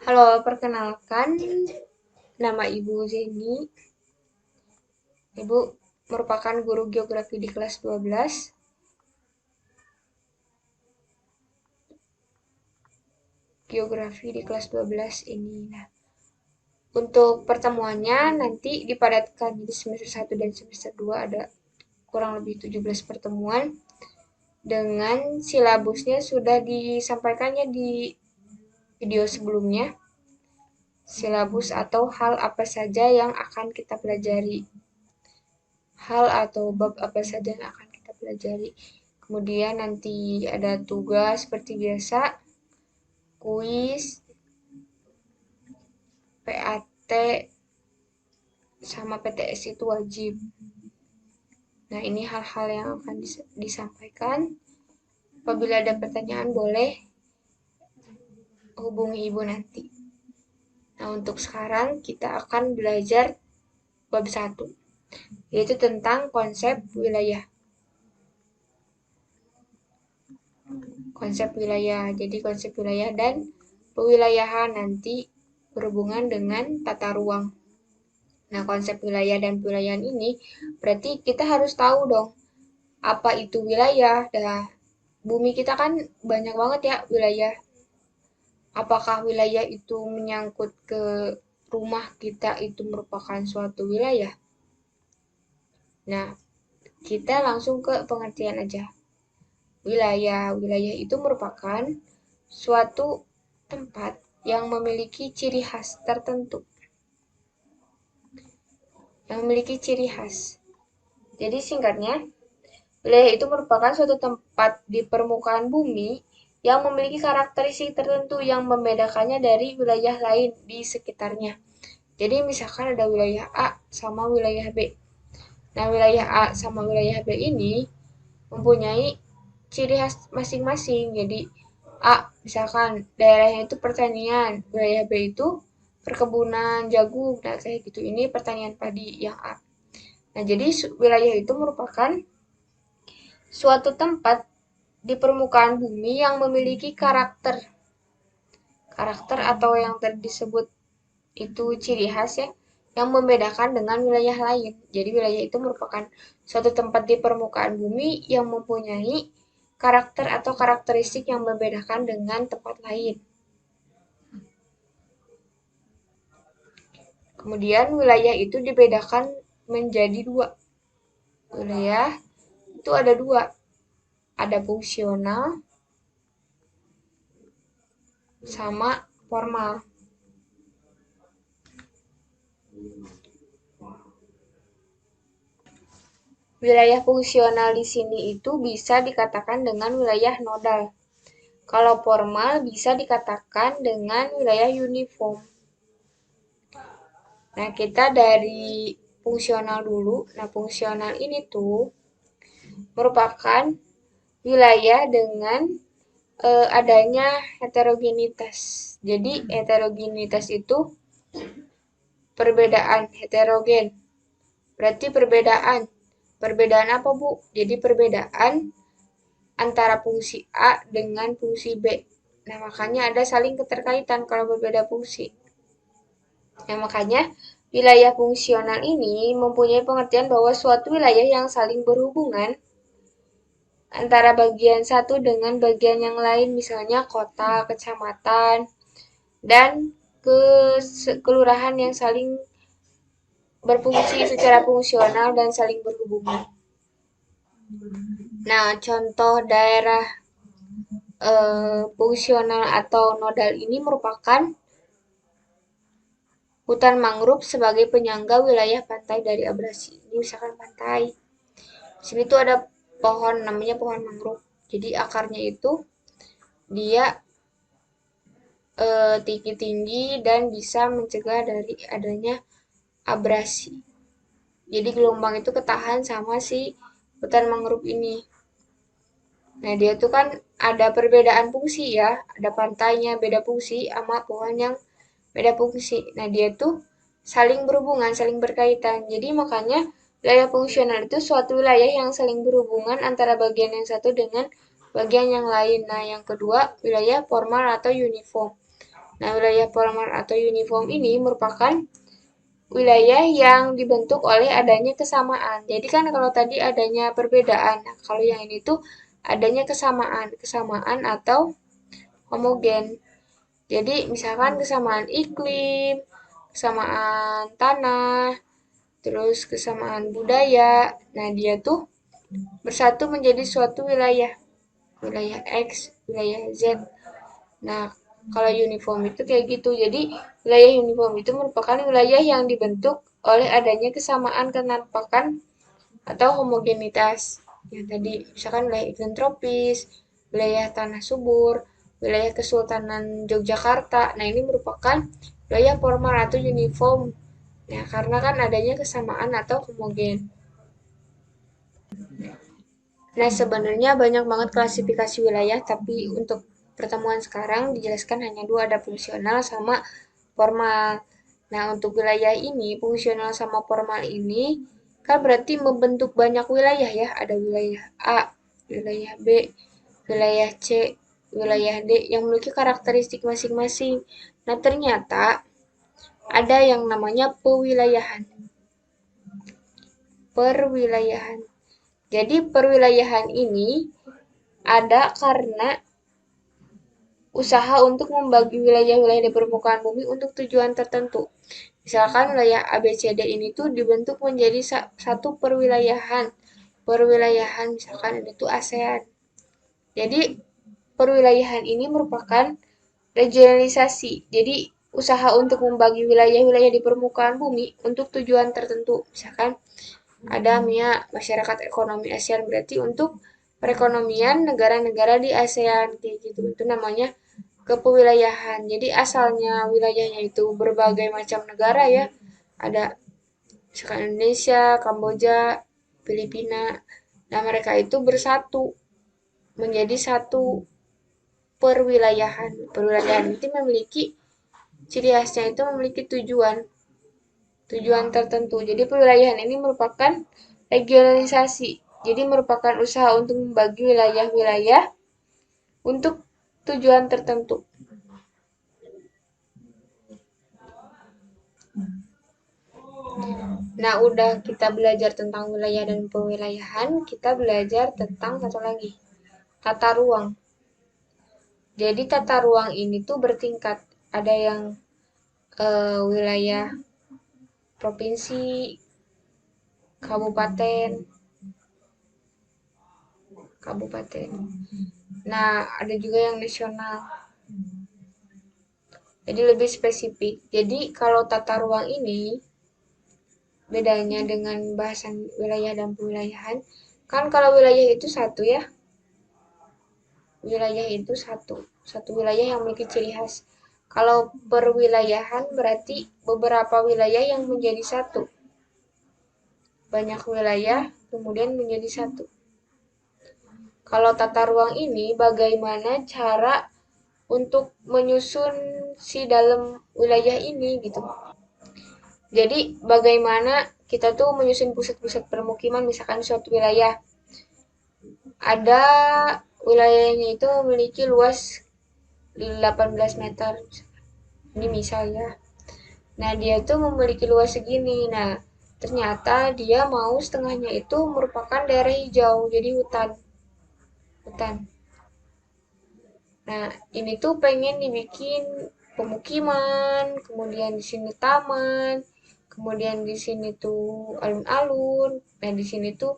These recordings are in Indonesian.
Halo, perkenalkan, nama Ibu Zeni. Ibu merupakan guru geografi di kelas 12. Geografi di kelas 12 ini. Nah, untuk pertemuannya nanti dipadatkan di semester 1 dan semester 2 ada kurang lebih 17 pertemuan. Dengan silabusnya sudah disampaikannya di video sebelumnya. Silabus atau hal apa saja yang akan kita pelajari. Hal atau bab apa saja yang akan kita pelajari. Kemudian nanti ada tugas seperti biasa, kuis, PAT, sama PTS itu wajib. Nah, ini hal-hal yang akan disampaikan. Apabila ada pertanyaan boleh hubungi Ibu nanti. Nah, untuk sekarang kita akan belajar bab 1, yaitu tentang konsep wilayah. Konsep wilayah. Jadi konsep wilayah dan pewilayahan nanti berhubungan dengan tata ruang. Nah, konsep wilayah dan pewilayahan ini berarti kita harus tahu dong apa itu wilayah. Nah, bumi kita kan banyak banget ya wilayah. Apakah wilayah itu menyangkut ke rumah kita itu merupakan suatu wilayah? Nah, kita langsung ke pengertian aja. Wilayah itu merupakan suatu tempat yang memiliki ciri khas tertentu. Yang memiliki ciri khas. Jadi singkatnya, wilayah itu merupakan suatu tempat di permukaan bumi yang memiliki karakteristik tertentu yang membedakannya dari wilayah lain di sekitarnya. Jadi misalkan ada wilayah A sama wilayah B. Nah, wilayah A sama wilayah B ini mempunyai ciri khas masing-masing. Jadi A misalkan daerahnya itu pertanian, wilayah B itu perkebunan jagung, nah kayak gitu. Ini pertanian padi yang A. Nah, jadi wilayah itu merupakan suatu tempat di permukaan bumi yang memiliki karakter atau yang tadi disebut itu ciri khas ya, yang membedakan dengan wilayah lain. Jadi wilayah itu merupakan suatu tempat di permukaan bumi yang mempunyai karakter atau karakteristik yang membedakan dengan tempat lain. Kemudian wilayah itu dibedakan menjadi dua. Wilayah itu ada dua. Ada fungsional sama formal. Wilayah fungsional di sini itu bisa dikatakan dengan wilayah nodal. Kalau formal bisa dikatakan dengan wilayah uniform. Nah, kita dari fungsional dulu. Nah, fungsional ini tuh merupakan wilayah dengan adanya heterogenitas. Jadi, heterogenitas itu perbedaan heterogen. Berarti perbedaan. Perbedaan apa, Bu? Jadi perbedaan antara fungsi A dengan fungsi B. Nah, makanya ada saling keterkaitan kalau berbeda fungsi. Nah, makanya wilayah fungsional ini mempunyai pengertian bahwa suatu wilayah yang saling berhubungan antara bagian satu dengan bagian yang lain, misalnya kota, kecamatan, dan kelurahan yang saling berfungsi secara fungsional dan saling berhubungan. Nah, contoh daerah fungsional atau nodal ini merupakan hutan mangrove sebagai penyangga wilayah pantai dari abrasi. Ini misalkan pantai. Di sini tuh ada pohon namanya pohon mangrove. Jadi akarnya itu dia tinggi-tinggi dan bisa mencegah dari adanya abrasi. Jadi gelombang itu ketahan sama si hutan mangrove ini. Nah, dia tuh kan ada perbedaan fungsi ya. Ada pantainya beda fungsi sama pohon yang beda fungsi. Nah, dia tuh saling berhubungan, saling berkaitan. Jadi makanya wilayah fungsional itu suatu wilayah yang saling berhubungan antara bagian yang satu dengan bagian yang lain. Nah, yang kedua wilayah formal atau uniform. Nah, wilayah formal atau uniform ini merupakan wilayah yang dibentuk oleh adanya kesamaan. Jadi kan kalau tadi adanya perbedaan, nah kalau yang ini tuh adanya kesamaan, kesamaan atau homogen. Jadi misalkan kesamaan iklim, kesamaan tanah, terus kesamaan budaya. Nah, dia tuh bersatu menjadi suatu wilayah, wilayah X, wilayah Z. Nah, kalau uniform itu kayak gitu. Jadi, wilayah uniform itu merupakan wilayah yang dibentuk oleh adanya kesamaan kenampakan atau homogenitas. Yang tadi, misalkan wilayah iklim tropis, wilayah tanah subur, wilayah Kesultanan Yogyakarta. Nah, ini merupakan wilayah formal atau uniform. Ya, karena kan adanya kesamaan atau homogen. Nah, sebenarnya banyak banget klasifikasi wilayah, tapi untuk pertemuan sekarang dijelaskan hanya dua, ada fungsional sama formal. Nah, untuk wilayah ini, fungsional sama formal ini, kan berarti membentuk banyak wilayah ya. Ada wilayah A, wilayah B, wilayah C, wilayah D, yang memiliki karakteristik masing-masing. Nah, ternyata ada yang namanya pewilayahan. Perwilayahan. Jadi, perwilayahan ini ada karena usaha untuk membagi wilayah-wilayah di permukaan bumi untuk tujuan tertentu. Misalkan wilayah ABCD ini tuh dibentuk menjadi satu perwilayahan. Perwilayahan misalkan ini tuh ASEAN. Jadi perwilayahan ini merupakan regionalisasi. Jadi usaha untuk membagi wilayah-wilayah di permukaan bumi untuk tujuan tertentu. Misalkan ada masyarakat ekonomi ASEAN berarti untuk perekonomian negara-negara di ASEAN kayak gitu. Itu namanya kepewilayahan. Jadi asalnya wilayahnya itu berbagai macam negara ya. Ada misalkan Indonesia, Kamboja, Filipina. Nah, mereka itu bersatu menjadi satu perwilayahan. Perwilayahan itu memiliki ciri khasnya itu memiliki tujuan tertentu. Jadi perwilayahan ini merupakan regionalisasi. Jadi merupakan usaha untuk membagi wilayah-wilayah untuk tujuan tertentu. Nah, udah kita belajar tentang wilayah dan pewilayahan, kita belajar tentang satu lagi, tata ruang. Jadi tata ruang ini tuh bertingkat. Ada yang wilayah provinsi, kabupaten, kabupaten. Nah, ada juga yang nasional. Jadi lebih spesifik. Jadi kalau tata ruang ini bedanya dengan bahasan wilayah dan pewilayahan, kan kalau wilayah itu satu ya, wilayah itu satu wilayah yang memiliki ciri khas. Kalau perwilayahan berarti beberapa wilayah yang menjadi satu. Banyak wilayah kemudian menjadi satu. Kalau tata ruang ini bagaimana cara untuk menyusun si dalam wilayah ini gitu. Jadi bagaimana kita tuh menyusun pusat-pusat permukiman misalkan suatu wilayah. Ada wilayahnya itu memiliki luas 18 meter. Ini misalnya. Nah, dia tuh memiliki luas segini. Nah, ternyata dia mau setengahnya itu merupakan daerah hijau, jadi hutan. Hutan. Nah, ini tuh pengen dibikin pemukiman, kemudian di sini taman, kemudian di sini tuh alun-alun. Nah, di sini tuh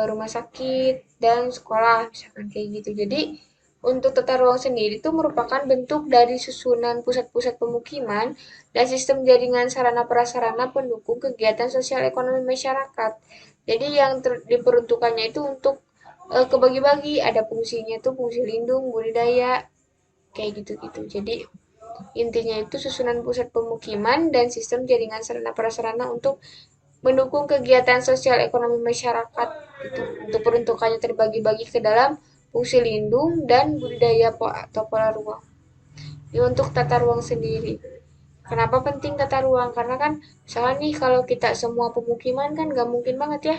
rumah sakit dan sekolah, misalkan kayak gitu. Jadi, untuk tata ruang sendiri itu merupakan bentuk dari susunan pusat-pusat pemukiman dan sistem jaringan sarana prasarana pendukung kegiatan sosial ekonomi masyarakat. Jadi yang diperuntukannya itu untuk kebagi-bagi, ada fungsinya tuh fungsi lindung, budidaya, kayak gitu-gitu. Jadi intinya itu susunan pusat pemukiman dan sistem jaringan sarana prasarana untuk mendukung kegiatan sosial ekonomi masyarakat gitu. Untuk peruntukannya terbagi-bagi ke dalam fungsi lindung dan budidaya atau pola ruang. Ini untuk tata ruang sendiri. Kenapa penting tata ruang? Karena kan misalnya nih kalau kita semua pemukiman kan gak mungkin banget ya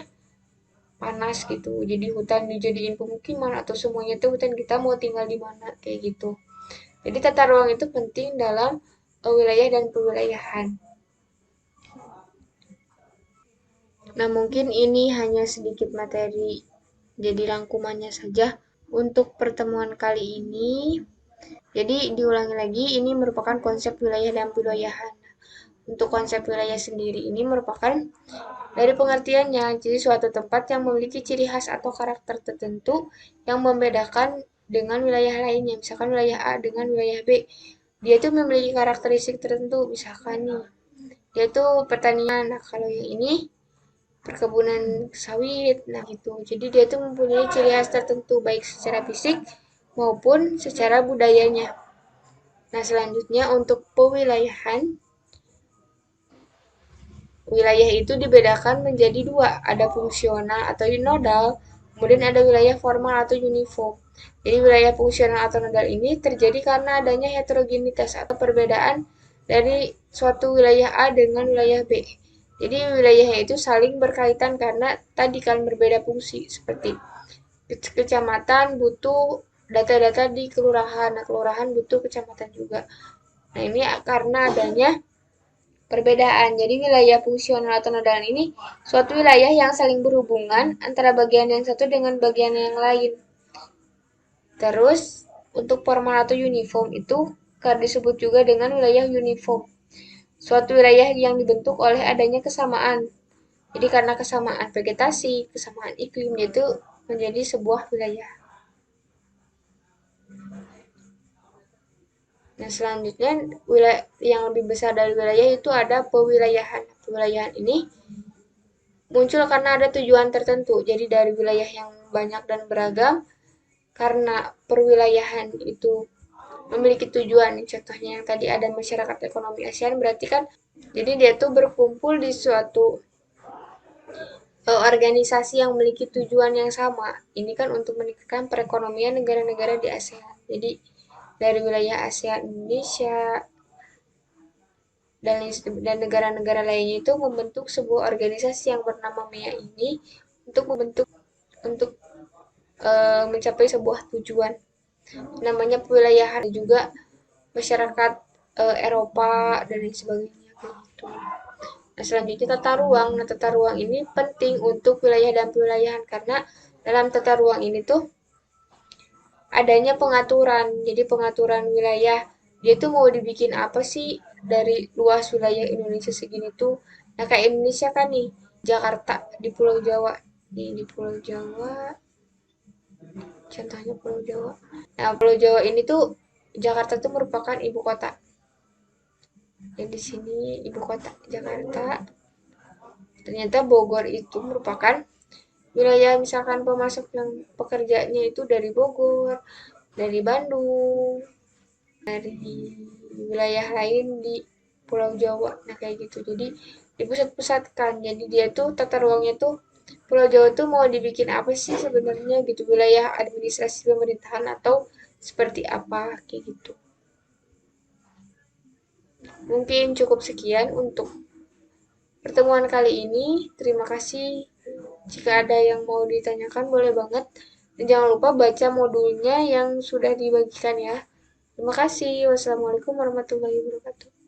panas gitu. Jadi hutan dijadiin pemukiman atau semuanya tuh hutan kita mau tinggal di mana kayak gitu. Jadi tata ruang itu penting dalam wilayah dan perwilayahan. Nah, mungkin ini hanya sedikit materi, jadi rangkumannya saja untuk pertemuan kali ini. Jadi diulangi lagi, ini merupakan konsep wilayah dan perwilayahan. Untuk konsep wilayah sendiri ini merupakan dari pengertiannya, jadi suatu tempat yang memiliki ciri khas atau karakter tertentu yang membedakan dengan wilayah lainnya. Misalkan wilayah A dengan wilayah B, dia itu memiliki karakteristik tertentu. Misalkan nih, dia itu pertanian. Nah, kalau yang ini perkebunan sawit. Nah, gitu. Jadi dia itu mempunyai ciri khas tertentu baik secara fisik maupun secara budayanya. Nah, selanjutnya untuk pewilayahan, wilayah itu dibedakan menjadi dua, ada fungsional atau nodal, kemudian ada wilayah formal atau uniform. Jadi wilayah fungsional atau nodal ini terjadi karena adanya heterogenitas atau perbedaan dari suatu wilayah A dengan wilayah B. Jadi wilayahnya itu saling berkaitan karena tadi kan berbeda fungsi, seperti kecamatan butuh data-data di kelurahan, nah kelurahan butuh kecamatan juga. Nah ini karena adanya perbedaan. Jadi wilayah fungsional atau nodal ini suatu wilayah yang saling berhubungan antara bagian yang satu dengan bagian yang lain. Terus untuk formal atau uniform itu disebut juga dengan wilayah uniform. Suatu wilayah yang dibentuk oleh adanya kesamaan. Jadi karena kesamaan vegetasi, kesamaan iklim itu menjadi sebuah wilayah. Nah, selanjutnya wilayah yang lebih besar dari wilayah itu ada pewilayahan. Pewilayahan ini muncul karena ada tujuan tertentu. Jadi dari wilayah yang banyak dan beragam, karena perwilayahan itu memiliki tujuan. Contohnya yang tadi ada masyarakat ekonomi ASEAN, berarti kan jadi dia tuh berkumpul di suatu organisasi yang memiliki tujuan yang sama. Ini kan untuk meningkatkan perekonomian negara-negara di ASEAN. Jadi dari wilayah ASEAN Indonesia dan negara-negara lainnya itu membentuk sebuah organisasi yang bernama MEA ini untuk mencapai sebuah tujuan. Namanya pewilayahan juga masyarakat Eropa dan lain sebagainya gitu. Nah, selanjutnya tata ruang. Nah, tata ruang ini penting untuk wilayah dan pewilayahan karena dalam tata ruang ini tuh adanya pengaturan. Jadi pengaturan wilayah, dia tuh mau dibikin apa sih dari luas wilayah Indonesia segini tuh. Nah, kayak Indonesia kan nih, Jakarta di Pulau Jawa. Nih di Pulau Jawa, contohnya Pulau Jawa. Nah, Pulau Jawa ini tuh Jakarta tuh merupakan ibu kota. Dan di sini ibu kota Jakarta. Ternyata Bogor itu merupakan wilayah, misalkan pemasok yang pekerjanya itu dari Bogor, dari Bandung, dari wilayah lain di Pulau Jawa. Nah, kayak gitu. Jadi dipusat-pusatkan. Jadi dia tuh tata ruangnya tuh Pulau Jawa tuh mau dibikin apa sih sebenarnya gitu, wilayah administrasi pemerintahan atau seperti apa kayak gitu. Mungkin cukup sekian untuk pertemuan kali ini. Terima kasih. Jika ada yang mau ditanyakan boleh banget. Dan jangan lupa baca modulnya yang sudah dibagikan ya. Terima kasih. Wassalamualaikum warahmatullahi wabarakatuh.